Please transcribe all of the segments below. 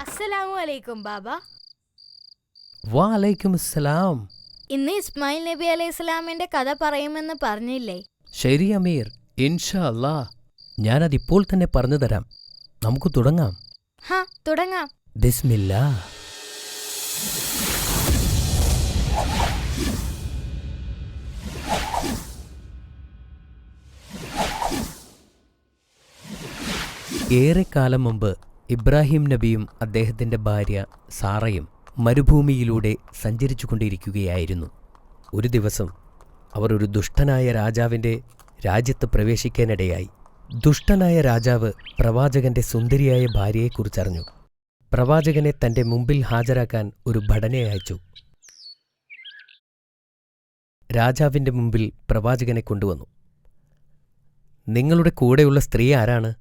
അസ്സലാമു അലൈക്കും ബാബ. വാലൈക്കും അസ്സലാം. ഇന്ന് ഇസ്മായിൽ നബി അലൈഹി സ്വലാമിന്റെ കഥ പറയുമെന്ന് പറഞ്ഞില്ലേ? ശരി അമീർ, ഇൻഷാ അല്ലാ. ഞാനതിപ്പോൾ തന്നെ പറഞ്ഞു തരാം. നമുക്ക് തുടങ്ങാം. തുടങ്ങാം. ബിസ്മില്ലാ. ഏറെക്കാലം മുമ്പ് ഇബ്രാഹിം നബിയും അദ്ദേഹത്തിൻ്റെ ഭാര്യ സാറയും മരുഭൂമിയിലൂടെ സഞ്ചരിച്ചുകൊണ്ടിരിക്കുകയായിരുന്നു. ഒരു ദിവസം അവർ ഒരു ദുഷ്ടനായ രാജാവിൻ്റെ രാജ്യത്ത് പ്രവേശിക്കാനിടയായി. ദുഷ്ടനായ രാജാവ് പ്രവാചകന്റെ സുന്ദരിയായ ഭാര്യയെക്കുറിച്ചറിഞ്ഞു. പ്രവാചകനെ തൻ്റെ മുമ്പിൽ ഹാജരാക്കാൻ ഒരു ഭടനെ അയച്ചു. രാജാവിൻ്റെ മുമ്പിൽ പ്രവാചകനെ കൊണ്ടുവന്നു. നിങ്ങളുടെ കൂടെയുള്ള സ്ത്രീ ആരാണ്?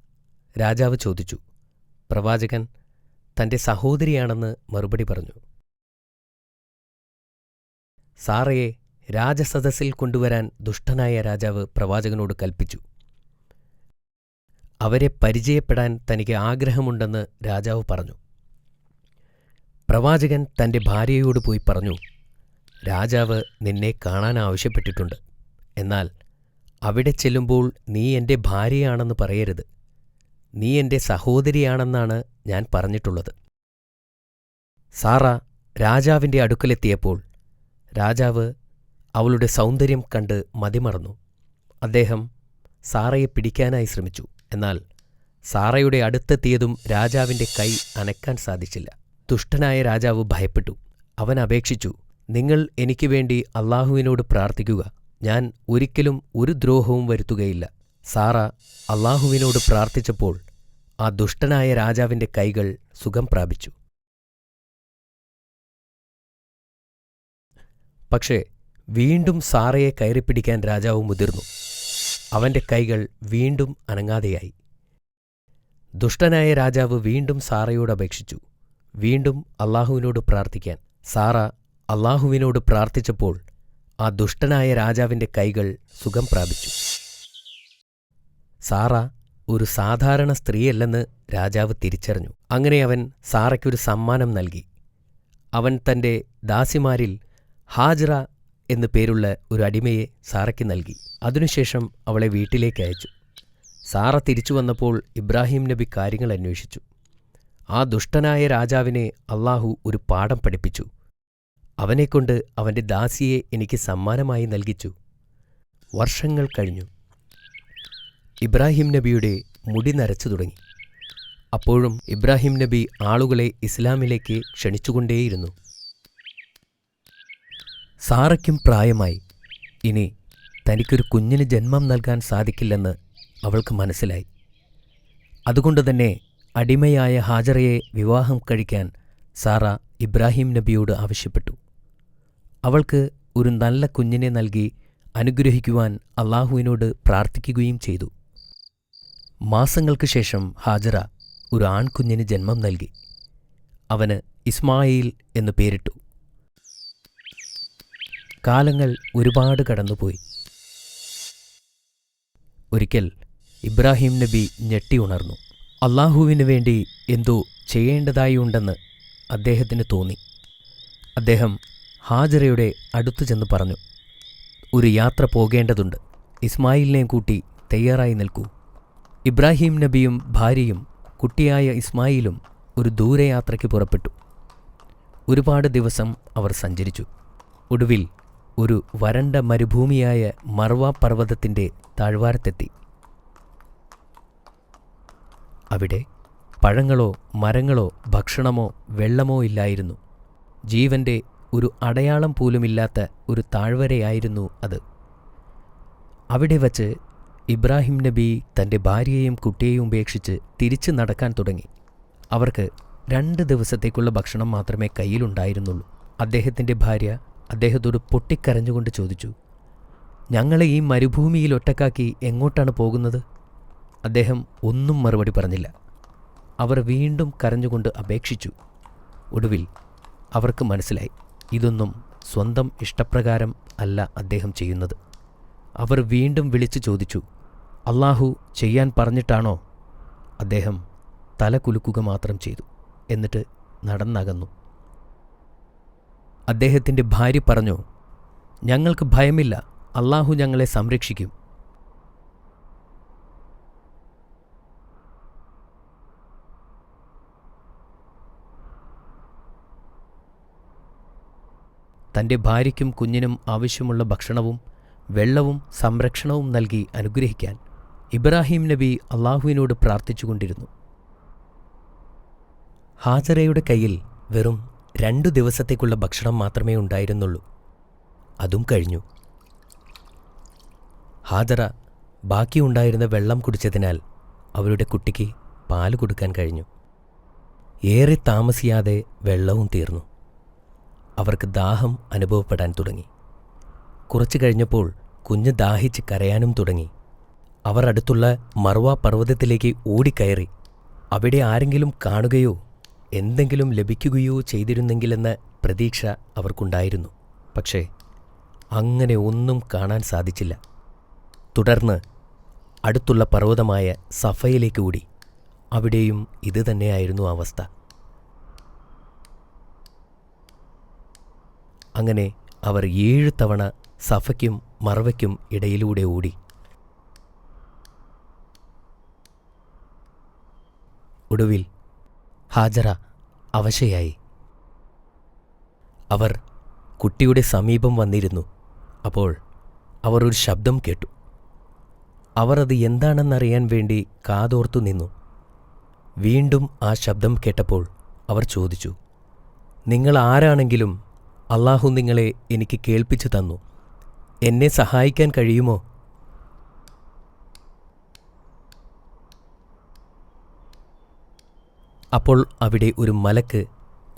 രാജാവ് ചോദിച്ചു. പ്രവാചകൻ തൻ്റെ സഹോദരിയാണെന്ന് മറുപടി പറഞ്ഞു. സാറയെ രാജസദസ്സിൽ കൊണ്ടുവരാൻ ദുഷ്ടനായ രാജാവ് പ്രവാചകനോട് കൽപ്പിച്ചു. അവരെ പരിചയപ്പെടാൻ തനിക്ക് ആഗ്രഹമുണ്ടെന്ന് രാജാവ് പറഞ്ഞു. പ്രവാചകൻ തൻ്റെ ഭാര്യയോട് പോയി പറഞ്ഞു, രാജാവ് നിന്നെ കാണാൻ ആവശ്യപ്പെട്ടിട്ടുണ്ട്. എന്നാൽ അവിടെ ചെല്ലുമ്പോൾ നീ എൻ്റെ ഭാര്യയാണെന്ന് പറയരുത്. നീ എൻ്റെ സഹോദരിയാണെന്നാണ് ഞാൻ പറഞ്ഞിട്ടുള്ളത്. സാറ രാജാവിൻ്റെ അടുക്കലെത്തിയപ്പോൾ രാജാവ് അവളുടെ സൗന്ദര്യം കണ്ട് മതിമറന്നു. അദ്ദേഹം സാറയെ പിടിക്കാനായി ശ്രമിച്ചു. എന്നാൽ സാറയുടെ അടുത്തെത്തിയതും രാജാവിൻ്റെ കൈ അനക്കാൻ സാധിച്ചില്ല. ദുഷ്ടനായ രാജാവ് ഭയപ്പെട്ടു. അവൻ അപേക്ഷിച്ചു, നിങ്ങൾ എനിക്ക് വേണ്ടി അള്ളാഹുവിനോട് പ്രാർത്ഥിക്കുക. ഞാൻ ഒരിക്കലും ഒരു ദ്രോഹവും വരുത്തുകയില്ല. സാറ അള്ളാഹുവിനോട് പ്രാർത്ഥിച്ചപ്പോൾ ആ ദുഷ്ടനായ രാജാവിൻ്റെ കൈകൾ സുഖം പ്രാപിച്ചു. പക്ഷേ വീണ്ടും സാറയെ കയറിപ്പിടിക്കാൻ രാജാവ് മുതിർന്നു. അവൻ്റെ കൈകൾ വീണ്ടും അനങ്ങാതെയായി. ദുഷ്ടനായ രാജാവ് വീണ്ടും സാറയോട് അപേക്ഷിച്ചു, വീണ്ടും അള്ളാഹുവിനോട് പ്രാർത്ഥിക്കാൻ. സാറ അള്ളാഹുവിനോട് പ്രാർത്ഥിച്ചപ്പോൾ ആ ദുഷ്ടനായ രാജാവിൻ്റെ കൈകൾ സുഖം പ്രാപിച്ചു. സാറ ഒരു സാധാരണ സ്ത്രീയല്ലെന്ന് രാജാവ് തിരിച്ചറിഞ്ഞു. അങ്ങനെ അവൻ സാറയ്ക്കൊരു സമ്മാനം നൽകി. അവൻ തൻ്റെ ദാസിമാരിൽ ഹാജറ എന്നു പേരുള്ള ഒരു അടിമയെ സാറയ്ക്ക് നൽകി. അതിനുശേഷം അവളെ വീട്ടിലേക്ക് അയച്ചു. സാറ തിരിച്ചു വന്നപ്പോൾ ഇബ്രാഹിം നബി കാര്യങ്ങൾ അന്വേഷിച്ചു. ആ ദുഷ്ടനായ രാജാവിനെ അള്ളാഹു ഒരു പാഠം പഠിപ്പിച്ചു. അവനെക്കൊണ്ട് അവൻ്റെ ദാസിയെ എനിക്ക് സമ്മാനമായി നൽകിച്ചു. വർഷങ്ങൾ കഴിഞ്ഞു. ഇബ്രാഹിം നബിയുടെ മുടി നരച്ചു തുടങ്ങി. അപ്പോഴും ഇബ്രാഹിം നബി ആളുകളെ ഇസ്ലാമിലേക്ക് ക്ഷണിച്ചുകൊണ്ടേയിരുന്നു. സാറയ്ക്കും പ്രായമായി. ഇനി തനിക്കൊരു കുഞ്ഞിന് ജന്മം നൽകാൻ സാധിക്കില്ലെന്ന് അവൾക്ക് മനസ്സിലായി. അതുകൊണ്ടുതന്നെ അടിമയായ ഹാജറയെ വിവാഹം കഴിക്കാൻ സാറ ഇബ്രാഹിം നബിയോട് ആവശ്യപ്പെട്ടു. അവൾക്ക് ഒരു നല്ല കുഞ്ഞിനെ നൽകി അനുഗ്രഹിക്കുവാൻ അള്ളാഹുവിനോട് പ്രാർത്ഥിക്കുകയും ചെയ്തു. മാസങ്ങൾക്ക് ശേഷം ഹാജറ ഒരു ആൺകുഞ്ഞിന് ജന്മം നൽകി. അവന് ഇസ്മായിൽ എന്നു പേരിട്ടു. കാലങ്ങൾ ഒരുപാട് കടന്നുപോയി. ഒരിക്കൽ ഇബ്രാഹിം നബി ഞെട്ടി ഉണർന്നു. അള്ളാഹുവിനു വേണ്ടി എന്തോ ചെയ്യേണ്ടതായുണ്ടെന്ന് അദ്ദേഹത്തിന് തോന്നി. അദ്ദേഹം ഹാജറയുടെ അടുത്തു ചെന്ന് പറഞ്ഞു, ഒരു യാത്ര പോകേണ്ടതുണ്ട്. ഇസ്മായിലിനെയും കൂട്ടി തയ്യാറായി നിൽക്കൂ. ഇബ്രാഹിം നബിയും ഭാര്യയും കുട്ടിയായ ഇസ്മായിലും ഒരു ദൂരയാത്രയ്ക്ക് പുറപ്പെട്ടു. ഒരുപാട് ദിവസം അവർ സഞ്ചരിച്ചു. ഒടുവിൽ ഒരു വരണ്ട മരുഭൂമിയായ മർവ പർവ്വതത്തിൻ്റെ താഴ്വാരത്തെത്തി. അവിടെ പഴങ്ങളോ മരങ്ങളോ ഭക്ഷണമോ വെള്ളമോ ഇല്ലായിരുന്നു. ജീവന്റെ ഒരു അടയാളം പോലുമില്ലാത്ത ഒരു താഴ്വരയായിരുന്നു അത്. അവിടെ വച്ച് ഇബ്രാഹിം നബി തൻ്റെ ഭാര്യയെയും കുട്ടിയെയും ഉപേക്ഷിച്ച് തിരിച്ചു നടക്കാൻ തുടങ്ങി. അവർക്ക് 2 ദിവസത്തേക്കുള്ള ഭക്ഷണം മാത്രമേ കയ്യിലുണ്ടായിരുന്നുള്ളൂ. അദ്ദേഹത്തിൻ്റെ ഭാര്യ അദ്ദേഹത്തോട് പൊട്ടിക്കരഞ്ഞുകൊണ്ട് ചോദിച്ചു, ഞങ്ങളെ ഈ മരുഭൂമിയിൽ ഒറ്റക്കാക്കി എങ്ങോട്ടാണ് പോകുന്നത്? അദ്ദേഹം ഒന്നും മറുപടി പറഞ്ഞില്ല. അവർ വീണ്ടും കരഞ്ഞുകൊണ്ട് അപേക്ഷിച്ചു. ഒടുവിൽ അവർക്ക് മനസ്സിലായി, ഇതൊന്നും സ്വന്തം ഇഷ്ടപ്രകാരം അല്ല അദ്ദേഹം ചെയ്യുന്നത്. അവർ വീണ്ടും വിളിച്ചു ചോദിച്ചു, അള്ളാഹു ചെയ്യാൻ പറഞ്ഞിട്ടാണോ? അദ്ദേഹം തല കുലുക്കുക മാത്രം ചെയ്തു. എന്നിട്ട് നടന്നകന്നു. അദ്ദേഹത്തിൻ്റെ ഭാര്യ പറഞ്ഞു, ഞങ്ങൾക്ക് ഭയമില്ല, അള്ളാഹു ഞങ്ങളെ സംരക്ഷിക്കും. തൻ്റെ ഭാര്യയ്ക്കും കുഞ്ഞിനും ആവശ്യമുള്ള ഭക്ഷണവും വെള്ളവും സംരക്ഷണവും നൽകി അനുഗ്രഹിക്കാൻ ഇബ്രാഹിം നബി അള്ളാഹുവിനോട് പ്രാർത്ഥിച്ചുകൊണ്ടിരുന്നു. ഹാജറയുടെ കയ്യിൽ വെറും 2 ദിവസത്തേക്കുള്ള ഭക്ഷണം മാത്രമേ ഉണ്ടായിരുന്നുള്ളൂ. അതും കഴിഞ്ഞു. ഹാജറ ബാക്കിയുണ്ടായിരുന്ന വെള്ളം കുടിച്ചതിനാൽ അവരുടെ കുട്ടിക്ക് പാല് കൊടുക്കാൻ കഴിഞ്ഞു. ഏറെ താമസിയാതെ വെള്ളവും തീർന്നു. അവർക്ക് ദാഹം അനുഭവപ്പെടാൻ തുടങ്ങി. കുറച്ചു കഴിഞ്ഞപ്പോൾ കുഞ്ഞ് ദാഹിച്ച് കരയാനും തുടങ്ങി. അവർ അടുത്തുള്ള മർവ പർവ്വതത്തിലേക്ക് ഓടിക്കയറി. അവിടെ ആരെങ്കിലും കാണുകയോ എന്തെങ്കിലും ലഭിക്കുകയോ ചെയ്തിരുന്നെങ്കിലെന്ന പ്രതീക്ഷ അവർക്കുണ്ടായിരുന്നു. പക്ഷേ അങ്ങനെ ഒന്നും കാണാൻ സാധിച്ചില്ല. തുടർന്ന് അടുത്തുള്ള പർവ്വതമായ സഫയിലേക്ക് ഓടി. അവിടെയും ഇതുതന്നെയായിരുന്നു അവസ്ഥ. അങ്ങനെ അവർ 7 തവണ സഫയ്ക്കും മർവയ്ക്കും ഇടയിലൂടെ ഓടി. ഒടുവിൽ ഹാജറ അവശയായി. അവർ കുട്ടിയുടെ സമീപം വന്നിരുന്നു. അപ്പോൾ അവർ ഒരു ശബ്ദം കേട്ടു. അവർ അത് എന്താണെന്നറിയാൻ വേണ്ടി കാതോർത്തു നിന്നു. വീണ്ടും ആ ശബ്ദം കേട്ടപ്പോൾ അവർ ചോദിച്ചു, നിങ്ങൾ ആരാണെങ്കിലും അള്ളാഹു നിങ്ങളെ എനിക്ക് കേൾപ്പിച്ചു തന്നു. എന്നെ സഹായിക്കാൻ കഴിയുമോ? അപ്പോൾ അവിടെ ഒരു മലക്ക്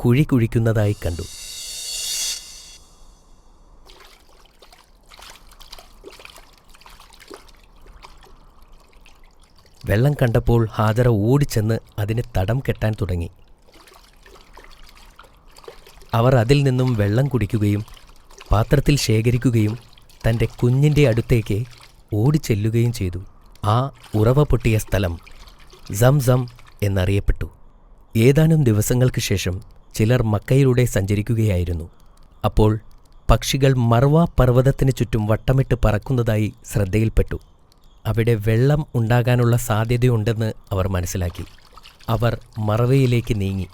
കുഴി കുഴിക്കുന്നതായി കണ്ടു. വെള്ളം കണ്ടപ്പോൾ ഹാജറ ഓടിച്ചെന്ന് അതിന് തടം കെട്ടാൻ തുടങ്ങി. അവർ അതിൽ നിന്നും വെള്ളം കുടിക്കുകയും പാത്രത്തിൽ ശേഖരിക്കുകയും തൻ്റെ കുഞ്ഞിൻ്റെ അടുത്തേക്ക് ഓടിച്ചെല്ലുകയും ചെയ്തു. ആ ഉറവ പൊട്ടിയ സ്ഥലം സംസം എന്നറിയപ്പെട്ടു. ഏതാനും ദിവസങ്ങൾക്ക് ശേഷം ചിലർ മക്കയിലൂടെ സഞ്ചരിക്കുകയായിരുന്നു. അപ്പോൾ പക്ഷികൾ മർവ പർവ്വതത്തിന് ചുറ്റും വട്ടമിട്ട് പറക്കുന്നതായി ശ്രദ്ധയിൽപ്പെട്ടു. അവിടെ വെള്ളം ഉണ്ടാകാനുള്ള സാധ്യതയുണ്ടെന്ന് അവർ മനസ്സിലാക്കി. അവർ മർവയിലേക്ക് നീങ്ങി.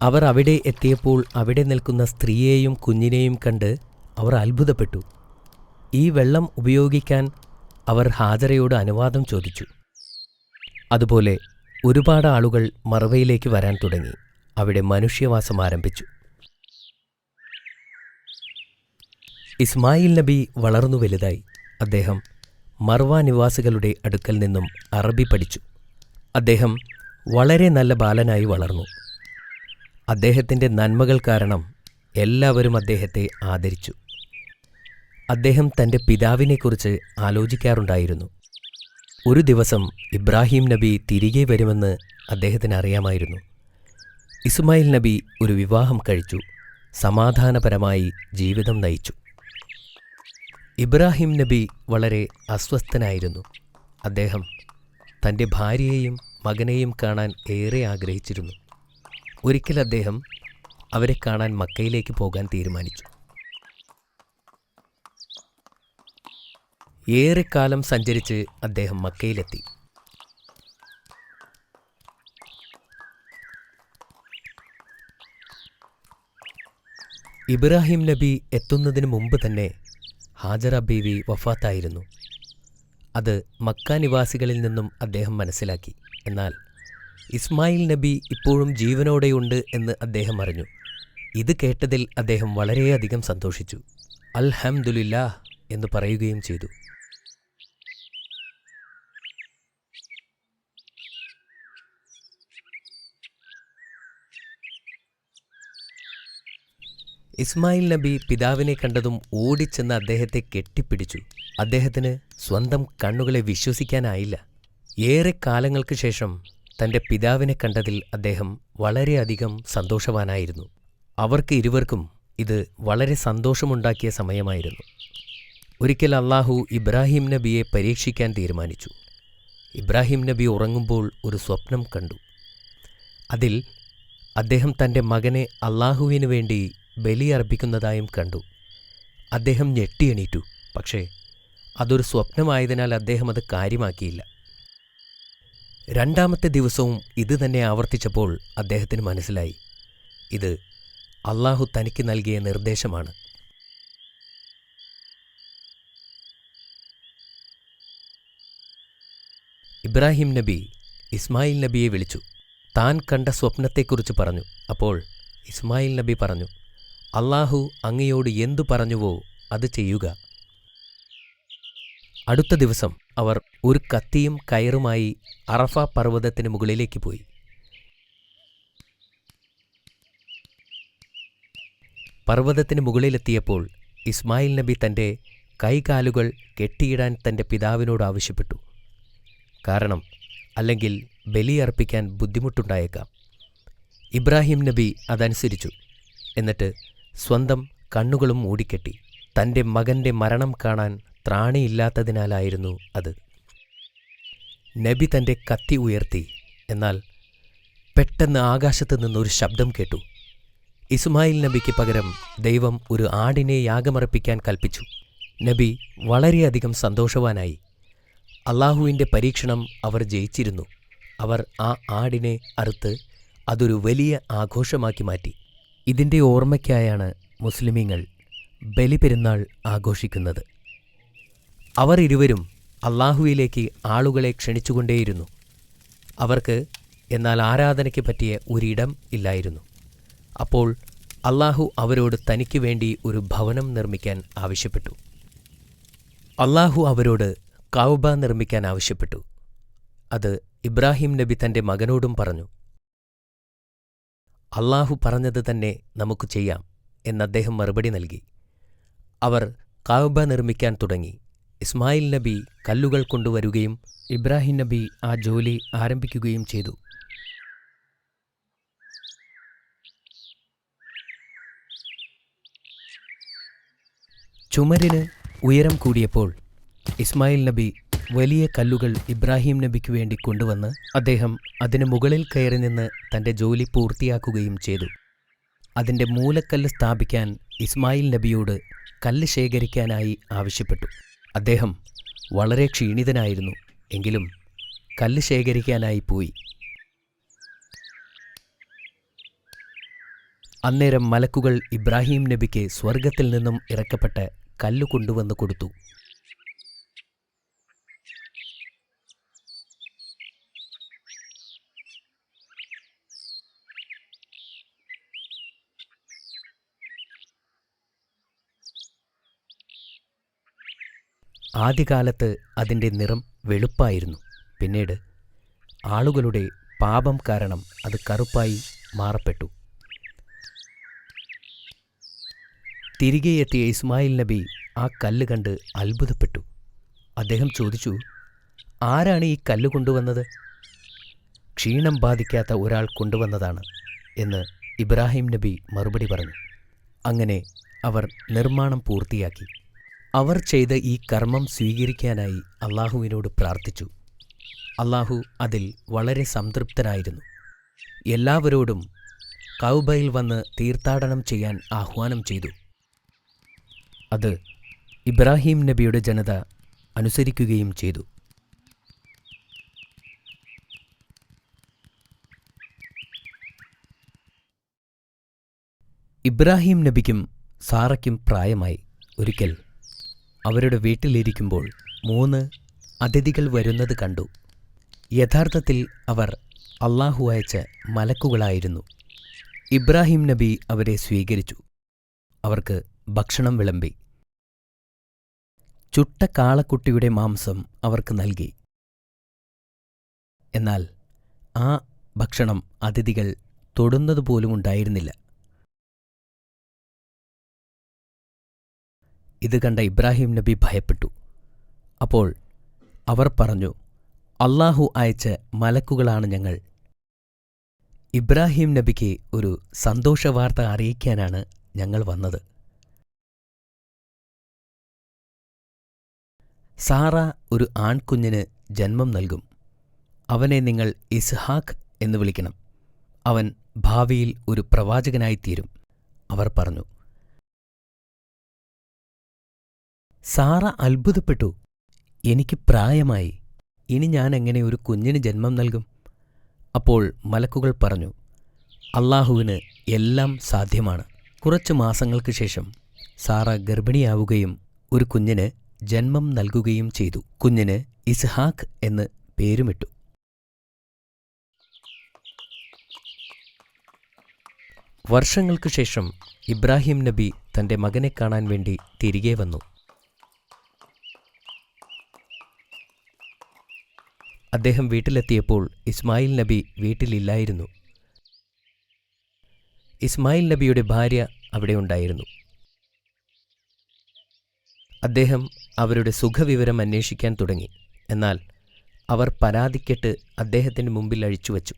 അവർ അവിടെ എത്തിയപ്പോൾ അവിടെ നിൽക്കുന്ന സ്ത്രീയെയും കുഞ്ഞിനെയും കണ്ട് അവർ അത്ഭുതപ്പെട്ടു. ഈ വെള്ളം ഉപയോഗിക്കാൻ അവർ ഹാജറയോട് അനുവാദം ചോദിച്ചു. അതുപോലെ ഒരുപാട് ആളുകൾ മർവയിലേക്ക് വരാൻ തുടങ്ങി. അവിടെ മനുഷ്യവാസം ആരംഭിച്ചു. ഇസ്മായിൽ നബി വളർന്നു വലുതായി. അദ്ദേഹം മർവ നിവാസികളുടെ അടുക്കൽ നിന്നും അറബി പഠിച്ചു. അദ്ദേഹം വളരെ നല്ല ബാലനായി വളർന്നു. അദ്ദേഹത്തിൻ്റെ നന്മകൾ കാരണം എല്ലാവരും അദ്ദേഹത്തെ ആദരിച്ചു. അദ്ദേഹം തൻ്റെ പിതാവിനെക്കുറിച്ച് ആലോചിക്കാറുണ്ടായിരുന്നു. ഒരു ദിവസം ഇബ്രാഹിം നബി തിരികെ വരുമെന്ന് അദ്ദേഹത്തിന് അറിയാമായിരുന്നു. ഇസ്മായിൽ നബി ഒരു വിവാഹം കഴിച്ചു. സമാധാനപരമായി ജീവിതം നയിച്ചു. ഇബ്രാഹിം നബി വളരെ അസ്വസ്ഥനായിരുന്നു. അദ്ദേഹം തൻ്റെ ഭാര്യയെയും മകനെയും കാണാൻ ഏറെ ആഗ്രഹിച്ചിരുന്നു. ഒരിക്കൽ അദ്ദേഹം അവരെ കാണാൻ മക്കയിലേക്ക് പോകാൻ തീരുമാനിച്ചു. ഏറെക്കാലം സഞ്ചരിച്ച് അദ്ദേഹം മക്കയിലെത്തി. ഇബ്രാഹിം നബി എത്തുന്നതിന് മുമ്പ് തന്നെ ഹാജറ ബീവി വഫാത്തായിരുന്നു. അത് മക്ക നിവാസികളിൽ നിന്നും അദ്ദേഹം മനസ്സിലാക്കി. എന്നാൽ ഇസ്മായിൽ നബി ഇപ്പോഴും ജീവനോടെയുണ്ട് എന്ന് അദ്ദേഹം അറിഞ്ഞു. ഇത് കേട്ടതിൽ അദ്ദേഹം വളരെയധികം സന്തോഷിച്ചു. അൽഹംദുലില്ലാഹ് എന്ന് പറയുകയും ചെയ്തു. ഇസ്മായിൽ നബി പിതാവിനെ കണ്ടതും ഓടിച്ചെന്ന് അദ്ദേഹത്തെ കെട്ടിപ്പിടിച്ചു. അദ്ദേഹത്തിന് സ്വന്തം കണ്ണുകളെ വിശ്വസിക്കാനായില്ല. ഏറെ കാലങ്ങൾക്ക് ശേഷം തൻ്റെ പിതാവിനെ കണ്ടതിൽ അദ്ദേഹം വളരെയധികം സന്തോഷവാനായിരുന്നു. അവർക്ക് ഇരുവർക്കും ഇത് വളരെ സന്തോഷമുണ്ടാക്കിയ സമയമായിരുന്നു. ഒരിക്കൽ അള്ളാഹു ഇബ്രാഹിം നബിയെ പരീക്ഷിക്കാൻ തീരുമാനിച്ചു. ഇബ്രാഹിം നബി ഉറങ്ങുമ്പോൾ ഒരു സ്വപ്നം കണ്ടു. അതിൽ അദ്ദേഹം തൻ്റെ മകനെ അള്ളാഹുവിനു വേണ്ടി ബലിയർപ്പിക്കുന്നതായും കണ്ടു. അദ്ദേഹം ഞെട്ടിയെണീറ്റു. പക്ഷേ അതൊരു സ്വപ്നമായതിനാൽ അദ്ദേഹം അത് കാര്യമാക്കിയില്ല. രണ്ടാമത്തെ ദിവസവും ഇത് തന്നെ ആവർത്തിച്ചപ്പോൾ അദ്ദേഹത്തിന് മനസ്സിലായി, ഇത് അള്ളാഹു തനിക്ക് നൽകിയ നിർദ്ദേശമാണ്. ഇബ്രാഹിം നബി ഇസ്മായിൽ നബിയെ വിളിച്ചു. താൻ കണ്ട സ്വപ്നത്തെക്കുറിച്ച് പറഞ്ഞു. അപ്പോൾ ഇസ്മായിൽ നബി പറഞ്ഞു, അള്ളാഹു അങ്ങയോട് എന്തു പറഞ്ഞുവോ അത് ചെയ്യുക. അടുത്ത ദിവസം അവർ ഒരു കത്തിയും കയറുമായി അറഫ പർവ്വതത്തിന് മുകളിലേക്ക് പോയി. പർവ്വതത്തിന് മുകളിലെത്തിയപ്പോൾ ഇസ്മായിൽ നബി തൻ്റെ കൈകാലുകൾ കെട്ടിയിടാൻ തൻ്റെ പിതാവിനോട് ആവശ്യപ്പെട്ടു. കാരണം അല്ലെങ്കിൽ ബലിയർപ്പിക്കാൻ ബുദ്ധിമുട്ടുണ്ടായേക്കാം. ഇബ്രാഹിം നബി അതനുസരിച്ചു. എന്നിട്ട് സ്വന്തം കണ്ണുകളും മൂടിക്കെട്ടി. തൻ്റെ മകൻ്റെ മരണം കാണാൻ ത്രാണിയില്ലാത്തതിനാലായിരുന്നു അത്. നബി തൻ്റെ കത്തി ഉയർത്തി. എന്നാൽ പെട്ടെന്ന് ആകാശത്തു നിന്നൊരു ശബ്ദം കേട്ടു. ഇസ്മായിൽ നബിക്ക് പകരം ദൈവം ഒരു ആടിനെ യാഗമർപ്പിക്കാൻ കൽപ്പിച്ചു. നബി വളരെയധികം സന്തോഷവാനായി. അള്ളാഹുവിൻ്റെ പരീക്ഷണം അവർ ജയിച്ചിരുന്നു. അവർ ആ ആടിനെ അറുത്ത് അതൊരു വലിയ ആഘോഷമാക്കി മാറ്റി. ഇതിൻ്റെ ഓർമ്മയ്ക്കായാണ് മുസ്ലിമീങ്ങൾ ബലിപെരുന്നാൾ ആഘോഷിക്കുന്നത്. അവർ ഇരുവരും അള്ളാഹുവിലേക്ക് ആളുകളെ ക്ഷണിച്ചുകൊണ്ടേയിരുന്നു. അവർക്ക് എന്നാൽ ആരാധനയ്ക്ക് പറ്റിയ ഒരിടം ഇല്ലായിരുന്നു. അപ്പോൾ അള്ളാഹു അവരോട് തനിക്ക് വേണ്ടി ഒരു ഭവനം നിർമ്മിക്കാൻ ആവശ്യപ്പെട്ടു. അള്ളാഹു അവരോട് കഅബ നിർമ്മിക്കാൻ ആവശ്യപ്പെട്ടു. അത് ഇബ്രാഹിം നബി തൻ്റെ മകനോടും പറഞ്ഞു. അള്ളാഹു പറഞ്ഞത് തന്നെ നമുക്ക് ചെയ്യാം എന്നദ്ദേഹം മറുപടി നൽകി. അവർ കഅബ നിർമ്മിക്കാൻ തുടങ്ങി. ഇസ്മായിൽ നബി കല്ലുകൾ കൊണ്ടുവരുകയും ഇബ്രാഹിം നബി ആ ജോലി ആരംഭിക്കുകയും ചെയ്തു. ചുമരിന് ഉയരം കൂടിയപ്പോൾ ഇസ്മായിൽ നബി വലിയ കല്ലുകൾ ഇബ്രാഹിം നബിക്ക് വേണ്ടി കൊണ്ടുവന്ന് അദ്ദേഹം അതിന് മുകളിൽ കയറി നിന്ന് തൻ്റെ ജോലി പൂർത്തിയാക്കുകയും ചെയ്തു. അതിൻ്റെ മൂലക്കല്ല് സ്ഥാപിക്കാൻ ഇസ്മായിൽ നബിയോട് കല്ല് ശേഖരിക്കാനായി ആവശ്യപ്പെട്ടു. അദ്ദേഹം വളരെ ക്ഷീണിതനായിരുന്നു. എങ്കിലും കല്ല് ശേഖരിക്കാനായി പോയി. അന്നേരം മലക്കുകൾ ഇബ്രാഹിം നബിക്ക് സ്വർഗത്തിൽ നിന്നും ഇറക്കപ്പെട്ട കല്ല് കൊണ്ടുവന്ന് കൊടുത്തു. ആദ്യകാലത്ത് അതിൻ്റെ നിറം വെളുപ്പായിരുന്നു. പിന്നീട് ആളുകളുടെ പാപം കാരണം അത് കറുപ്പായി മാറപ്പെട്ടു. തിരികെ എത്തിയ ഇസ്മായിൽ നബി ആ കല്ല് കണ്ട് അത്ഭുതപ്പെട്ടു. അദ്ദേഹം ചോദിച്ചു, ആരാണ് ഈ കല്ല് കൊണ്ടുവന്നത്? ക്ഷീണം ബാധിക്കാത്ത ഒരാൾ കൊണ്ടുവന്നതാണ് എന്ന് ഇബ്രാഹിം നബി മറുപടി പറഞ്ഞു. അങ്ങനെ അവർ നിർമ്മാണം പൂർത്തിയാക്കി. അവർ ചെയ്ത ഈ കർമ്മം സ്വീകരിക്കാനായി അള്ളാഹുവിനോട് പ്രാർത്ഥിച്ചു. അള്ളാഹു അതിൽ വളരെ സംതൃപ്തനായിരുന്നു. എല്ലാവരോടും കഅബയിൽ വന്ന് തീർത്ഥാടനം ചെയ്യാൻ ആഹ്വാനം ചെയ്തു. അത് ഇബ്രാഹിം നബിയുടെ ജനത അനുസരിക്കുകയും ചെയ്തു. ഇബ്രാഹിം നബിക്കും സാറയ്ക്കും പ്രായമായി. ഒരിക്കൽ അവരുടെ വീട്ടിലിരിക്കുമ്പോൾ 3 അതിഥികൾ വരുന്നത് കണ്ടു. യഥാർത്ഥത്തിൽ അവർ അള്ളാഹു അയച്ച മലക്കുകളായിരുന്നു. ഇബ്രാഹിം നബി അവരെ സ്വീകരിച്ചു. അവർക്ക് ഭക്ഷണം വിളമ്പി. ചുട്ട കാളക്കുട്ടിയുടെ മാംസം അവർക്ക് നൽകി. എന്നാൽ ആ ഭക്ഷണം അതിഥികൾ തൊടുന്നതുപോലും ഉണ്ടായിരുന്നില്ല. ഇത് കണ്ട ഇബ്രാഹിം നബി ഭയപ്പെട്ടു. അപ്പോൾ അവർ പറഞ്ഞു, അള്ളാഹു അയച്ച മലക്കുകളാണ് ഞങ്ങൾ. ഇബ്രാഹിം നബിക്ക് ഒരു സന്തോഷവാർത്ത അറിയിക്കാനാണ് ഞങ്ങൾ വന്നത്. സാറ ഒരു ആൺകുഞ്ഞിന് ജന്മം നൽകും. അവനെ നിങ്ങൾ ഇസ്ഹാഖ് എന്ന് വിളിക്കണം. അവൻ ഭാവിയിൽ ഒരു പ്രവാചകനായിത്തീരും. അവർ പറഞ്ഞു. സാറ അത്ഭുതപ്പെട്ടു. എനിക്ക് പ്രായമായി, ഇനി ഞാൻ എങ്ങനെ ഒരു കുഞ്ഞിന് ജന്മം നൽകും? അപ്പോൾ മലക്കുകൾ പറഞ്ഞു, അല്ലാഹുവിന് എല്ലാം സാധ്യമാണ്. കുറച്ചു മാസങ്ങൾക്ക് ശേഷം സാറ ഗർഭിണിയാവുകയും ഒരു കുഞ്ഞിന് ജന്മം നൽകുകയും ചെയ്തു. കുഞ്ഞിന് ഇസ്ഹാഖ് എന്ന് പേരുമിട്ടു. വർഷങ്ങൾക്കു ശേഷം ഇബ്രാഹിം നബി തന്റെ മകനെ കാണാൻ വേണ്ടി തിരികെ വന്നു. അദ്ദേഹം വീട്ടിലെത്തിയപ്പോൾ ഇസ്മായിൽ നബി വീട്ടിലില്ലായിരുന്നു. ഇസ്മായിൽ നബിയുടെ ഭാര്യ അവിടെ ഉണ്ടായിരുന്നു. അദ്ദേഹം അവരുടെ സുഖവിവരം അന്വേഷിക്കാൻ തുടങ്ങി. എന്നാൽ അവർ പരാതിക്കെട്ട് അദ്ദേഹത്തിന് മുമ്പിൽ അഴിച്ചുവച്ചു.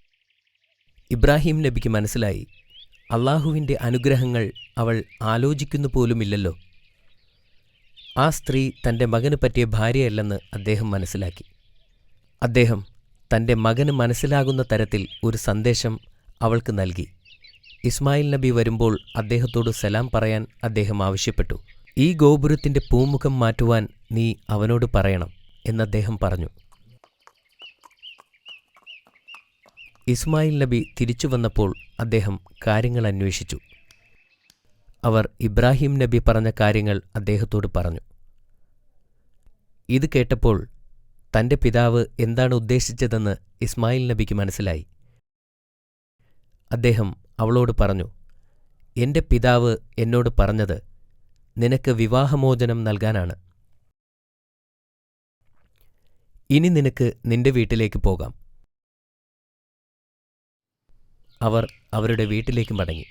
ഇബ്രാഹിം നബിക്ക് മനസ്സിലായി, അള്ളാഹുവിൻ്റെ അനുഗ്രഹങ്ങൾ അവൾ ആലോചിക്കുന്നു പോലുമില്ലല്ലോ. ആ സ്ത്രീ തൻ്റെ മകന് പറ്റിയ ഭാര്യയല്ലെന്ന് അദ്ദേഹം മനസ്സിലാക്കി. അദ്ദേഹം തൻ്റെ മകന് മനസ്സിലാകുന്ന തരത്തിൽ ഒരു സന്ദേശം അവൾക്ക് നൽകി. ഇസ്മായിൽ നബി വരുമ്പോൾ അദ്ദേഹത്തോട് സലാം പറയാൻ അദ്ദേഹം ആവശ്യപ്പെട്ടു. ഈ ഗോപുരത്തിൻ്റെ പൂമുഖം മാറ്റുവാൻ നീ അവനോട് പറയണം എന്നദ്ദേഹം പറഞ്ഞു. ഇസ്മായിൽ നബി തിരിച്ചു വന്നപ്പോൾ അദ്ദേഹം കാര്യങ്ങൾ അന്വേഷിച്ചു. അവർ ഇബ്രാഹിം നബി പറഞ്ഞ കാര്യങ്ങൾ അദ്ദേഹത്തോട് പറഞ്ഞു. ഇത് കേട്ടപ്പോൾ തൻ്റെ പിതാവ് എന്താണ് ഉദ്ദേശിച്ചതെന്ന് ഇസ്മായിൽ നബിക്ക് മനസ്സിലായി. അദ്ദേഹം അവളോട് പറഞ്ഞു, എൻ്റെ പിതാവ് എന്നോട് പറഞ്ഞത് നിനക്ക് വിവാഹമോചനം നൽകാനാണ്. ഇനി നിനക്ക് നിന്റെ വീട്ടിലേക്ക് പോകാം. അവർ അവരുടെ വീട്ടിലേക്ക് മടങ്ങി.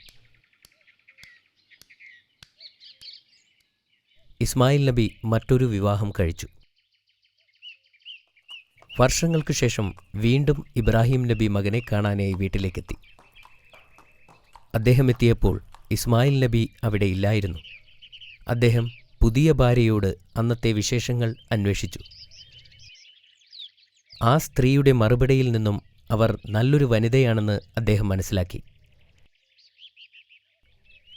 ഇസ്മായിൽ നബി മറ്റൊരു വിവാഹം കഴിച്ചു. വർഷങ്ങൾക്കു ശേഷം വീണ്ടും ഇബ്രാഹിം നബി മകനെ കാണാനായി വീട്ടിലേക്കെത്തി. അദ്ദേഹം എത്തിയപ്പോൾ ഇസ്മായിൽ നബി അവിടെ ഇല്ലായിരുന്നു. അദ്ദേഹം പുതിയ ഭാര്യയോട് അന്നത്തെ വിശേഷങ്ങൾ അന്വേഷിച്ചു. ആ സ്ത്രീയുടെ മറുപടിയിൽ നിന്നും അവർ നല്ലൊരു വനിതയാണെന്ന് അദ്ദേഹം മനസ്സിലാക്കി.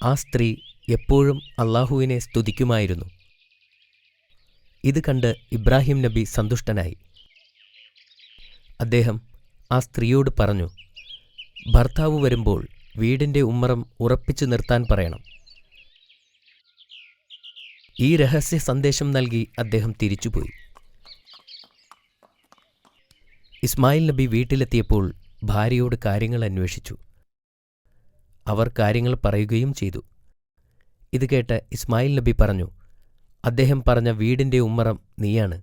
ആ സ്ത്രീ എപ്പോഴും അള്ളാഹുവിനെ സ്തുതിക്കുമായിരുന്നു. ഇത് കണ്ട് ഇബ്രാഹിം നബി സന്തുഷ്ടനായി. അദ്ദേഹം ആ സ്ത്രീയോട് പറഞ്ഞു, ഭർത്താവ് വരുമ്പോൾ വീടിൻ്റെ ഉമ്മറം ഉറപ്പിച്ചു നിർത്താൻ പറയണം. ഈ രഹസ്യ സന്ദേശം നൽകി അദ്ദേഹം തിരിച്ചുപോയി. ഇസ്മായിൽ നബി വീട്ടിലെത്തിയപ്പോൾ ഭാര്യയോട് കാര്യങ്ങൾ അന്വേഷിച്ചു. അവർ കാര്യങ്ങൾ പറയുകയും ചെയ്തു. ഇത് കേട്ട് ഇസ്മായിൽ നബി പറഞ്ഞു, അദ്ദേഹം പറഞ്ഞ വീടിൻ്റെ ഉമ്മറം നീയാണ്.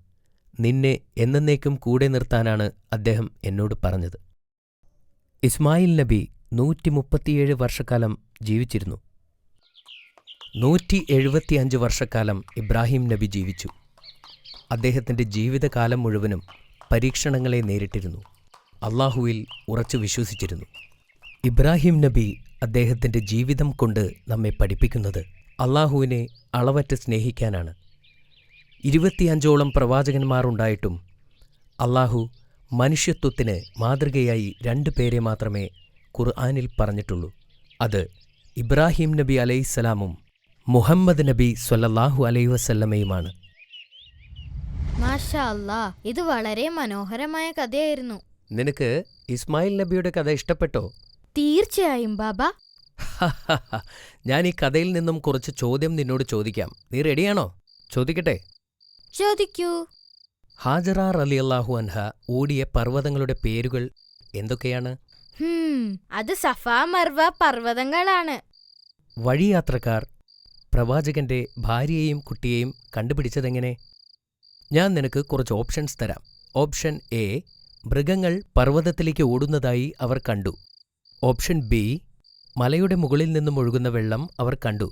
നിന്നെ എന്നേക്കും കൂടെ നിർത്താനാണ് അദ്ദേഹം എന്നോട് പറഞ്ഞത്. ഇസ്മായിൽ നബി 137 വർഷക്കാലം ജീവിച്ചിരുന്നു. 175 വർഷക്കാലം ഇബ്രാഹിം നബി ജീവിച്ചു. അദ്ദേഹത്തിൻ്റെ ജീവിതകാലം മുഴുവനും പരീക്ഷണങ്ങളെ നേരിട്ടിരുന്നു. അള്ളാഹുവിൽ ഉറച്ചു വിശ്വസിച്ചിരുന്നു. ഇബ്രാഹിം നബി അദ്ദേഹത്തിൻ്റെ ജീവിതം കൊണ്ട് നമ്മെ പഠിപ്പിക്കുന്നത് അള്ളാഹുവിനെ അളവറ്റ് സ്നേഹിക്കാനാണ്. 25ഓളം പ്രവാചകന്മാരുണ്ടായിട്ടും അള്ളാഹു മനുഷ്യത്വത്തിന് മാതൃകയായി 2 പേരെ മാത്രമേ ഖുർആനിൽ പറഞ്ഞിട്ടുള്ളൂ. അത് ഇബ്രാഹിം നബി അലൈഹിസ്സലാമും മുഹമ്മദ് നബി സ്വല്ലല്ലാഹു അലൈഹി വസല്ലമയുമാണ്. മാഷാ അല്ലാ, ഇത് വളരെ മനോഹരമായ കഥയായിരുന്നു. നിനക്ക് ഇസ്മായിൽ നബിയുടെ കഥ ഇഷ്ടപ്പെട്ടോ? തീർച്ചയായും ബാബ. ഞാൻ ഈ കഥയിൽ നിന്നും കുറച്ച് ചോദ്യം നിന്നോട് ചോദിക്കാം. നീ റെഡിയാണോ? ചോദിക്കട്ടെ? ചോദിക്കൂ. ഹാജറ റളിയല്ലാഹു അൻഹ ഓടിയ പർവ്വതങ്ങളുടെ പേരുകൾ എന്തൊക്കെയാണ്? അത് സഫ മർവ പർവ്വതങ്ങളാണ്. വഴിയാത്രക്കാർ പ്രവാചകന്റെ ഭാര്യയെയും കുട്ടിയെയും കണ്ടുപിടിച്ചതെങ്ങനെ? ഞാൻ നിനക്ക് കുറച്ച് ഓപ്ഷൻസ് തരാം. ഓപ്ഷൻ എ, മൃഗങ്ങൾ പർവ്വതത്തിലേക്ക് ഓടുന്നതായി അവർ കണ്ടു. ഓപ്ഷൻ ബി, മലയുടെ മുകളിൽ നിന്നും ഒഴുകുന്ന വെള്ളം അവർ കണ്ടു.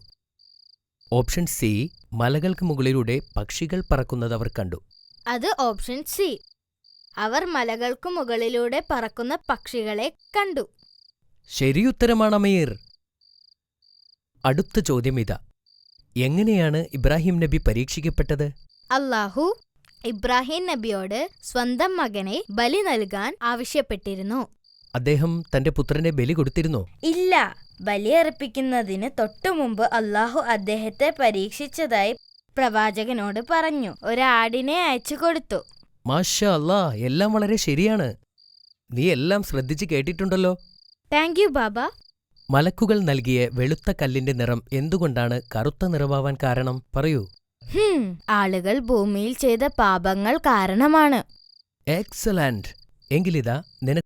ഓപ്ഷൻ സി, മലകൾക്ക് മുകളിലൂടെ പക്ഷികൾ പറക്കുന്നത് അവർ കണ്ടു. അത് ഓപ്ഷൻ സി. അവർ മലകൾക്കു മുകളിലൂടെ പറക്കുന്ന പക്ഷികളെ കണ്ടു. ശരിയുത്തരമാണ് അമീർ. അടുത്ത ചോദ്യം ഇതാ. എങ്ങനെയാണ് ഇബ്രാഹിം നബി പരീക്ഷിക്കപ്പെട്ടത്? അല്ലാഹു ഇബ്രാഹിം നബിയോട് സ്വന്തം മകനെ ബലി നൽകാൻ ആവശ്യപ്പെട്ടിരുന്നു. അദ്ദേഹം തന്റെ പുത്രനെ ബലി കൊടുത്തിരുന്നോ? ഇല്ല, ബലിയർപ്പിക്കുന്നതിന് തൊട്ടുമുമ്പ് അള്ളാഹു അദ്ദേഹത്തെ പരീക്ഷിച്ചതായി പ്രവാചകനോട് പറഞ്ഞു. ഒരാടിനെ അയച്ചു കൊടുത്തു. മാഷാ അല്ലാ, എല്ലാം വളരെ ശരിയാണ്. നീ എല്ലാം ശ്രദ്ധിച്ച് കേട്ടിട്ടുണ്ടല്ലോ. താങ്ക് യു ബാബ. മലക്കുകൾ നൽകിയ വെളുത്ത കല്ലിന്റെ നിറം എന്തുകൊണ്ടാണ് കറുത്ത നിറമാവാൻ കാരണം? പറയൂ. ആളുകൾ ഭൂമിയിൽ ചെയ്ത പാപങ്ങൾ കാരണമാണ്. എക്സലന്റ്. എങ്കിലിതാ നിനക്ക്